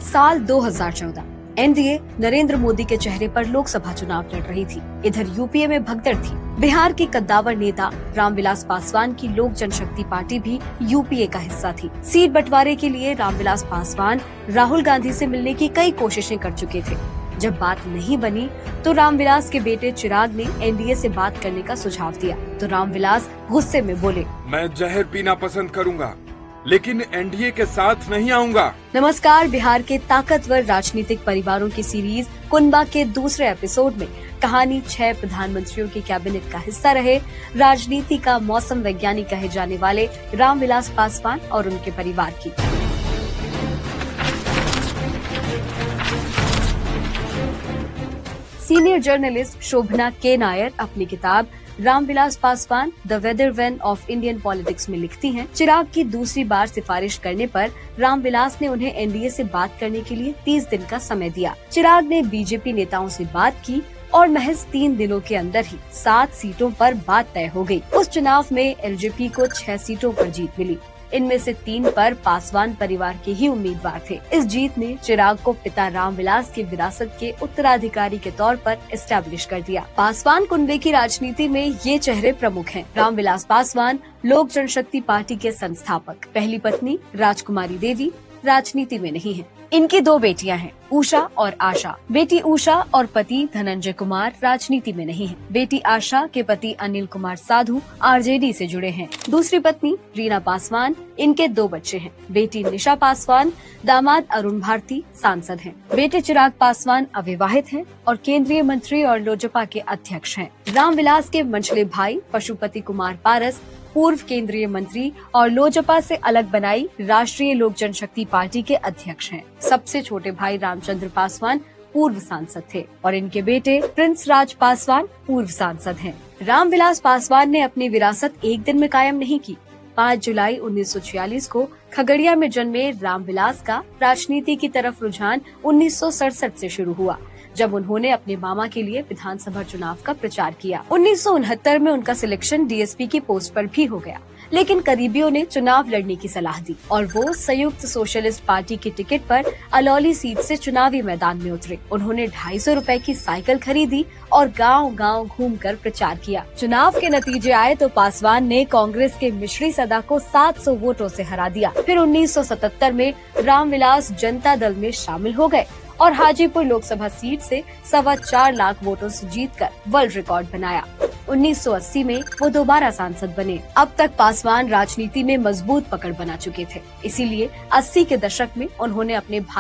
साल 2014 एनडीए नरेंद्र मोदी के चेहरे पर लोकसभा चुनाव लड़ रही थी। इधर यूपीए में भगदड़ थी। बिहार के कद्दावर नेता रामविलास पासवान की लोक जनशक्ति पार्टी भी यूपीए का हिस्सा थी। सीट बंटवारे के लिए रामविलास पासवान राहुल गांधी से मिलने की कई कोशिशें कर चुके थे। जब बात नहीं बनी तो रामविलास के बेटे चिराग ने एनडीए से बात करने का सुझाव दिया तो रामविलास गुस्से में बोले, मैं जहर पीना पसंद करूंगा लेकिन एनडीए के साथ नहीं आऊंगा। नमस्कार, बिहार के ताकतवर राजनीतिक परिवारों की सीरीज कुनबा के दूसरे एपिसोड में कहानी 6 प्रधानमंत्रियों के कैबिनेट का हिस्सा रहे राजनीति का मौसम वैज्ञानिक कहे जाने वाले रामविलास पासवान और उनके परिवार की। सीनियर जर्नलिस्ट शोभना के नायर अपनी किताब Ram Vilas Paswan the weathervane of Indian politics में लिखती हैं, चिराग की दूसरी बार सिफारिश करने पर रामविलास ने उन्हें एनडीए से बात करने के लिए 30 दिन का समय दिया। चिराग ने बीजेपी नेताओं से बात की और महज 3 दिनों के अंदर ही 7 सीटों पर बात तय हो गई। उस चुनाव में एलजेपी को 6 सीटों पर जीत मिली। इनमें से 3 पर पासवान परिवार के ही उम्मीदवार थे। इस जीत ने चिराग को पिता रामविलास की विरासत के उत्तराधिकारी के तौर पर एस्टैब्लिश कर दिया। पासवान कुनबे की राजनीति में ये चेहरे प्रमुख हैं। रामविलास पासवान लोक जनशक्ति पार्टी के संस्थापक। पहली पत्नी राजकुमारी देवी राजनीति में नहीं है। इनकी 2 बेटियां हैं, उषा और आशा। बेटी उषा और पति धनंजय कुमार राजनीति में नहीं है। बेटी आशा के पति अनिल कुमार साधु आरजेडी से जुड़े हैं। दूसरी पत्नी रीना पासवान, इनके 2 बच्चे हैं। बेटी निशा पासवान, दामाद अरुण भारती सांसद हैं। बेटे चिराग पासवान अविवाहित हैं और केंद्रीय मंत्री और लोजपा के अध्यक्ष हैं। रामविलास के मंझले भाई पशुपति कुमार पारस पूर्व केंद्रीय मंत्री और लोजपा से अलग बनाई राष्ट्रीय लोक जनशक्ति पार्टी के अध्यक्ष हैं। सबसे छोटे भाई रामचंद्र पासवान पूर्व सांसद थे और इनके बेटे प्रिंस राज पासवान पूर्व सांसद हैं। रामविलास पासवान ने अपनी विरासत एक दिन में कायम नहीं की। 5 जुलाई 1946 को खगड़िया में जन्मे रामविलास का राजनीति की तरफ रुझान 1967 से शुरू हुआ, जब उन्होंने अपने मामा के लिए विधानसभा चुनाव का प्रचार किया। 1969 में उनका सिलेक्शन डीएसपी की पोस्ट पर भी हो गया, लेकिन करीबियों ने चुनाव लड़ने की सलाह दी और वो संयुक्त सोशलिस्ट पार्टी की टिकट पर अलौली सीट से चुनावी मैदान में उतरे। उन्होंने 250 रुपए की साइकिल खरीदी और गांव-गांव घूमकर प्रचार किया। चुनाव के नतीजे आए तो पासवान ने कांग्रेस के मिश्री सदा को 700 वोटों से हरा दिया। फिर 1977 में रामविलास जनता दल में शामिल हो गए और हाजीपुर लोकसभा सीट से 4.25 लाख वोटों से जीतकर वर्ल्ड रिकॉर्ड बनाया। 1980 में वो दोबारा सांसद बने। अब तक पासवान राजनीति में मजबूत पकड़ बना चुके थे, इसीलिए 80 के दशक में उन्होंने अपने भाई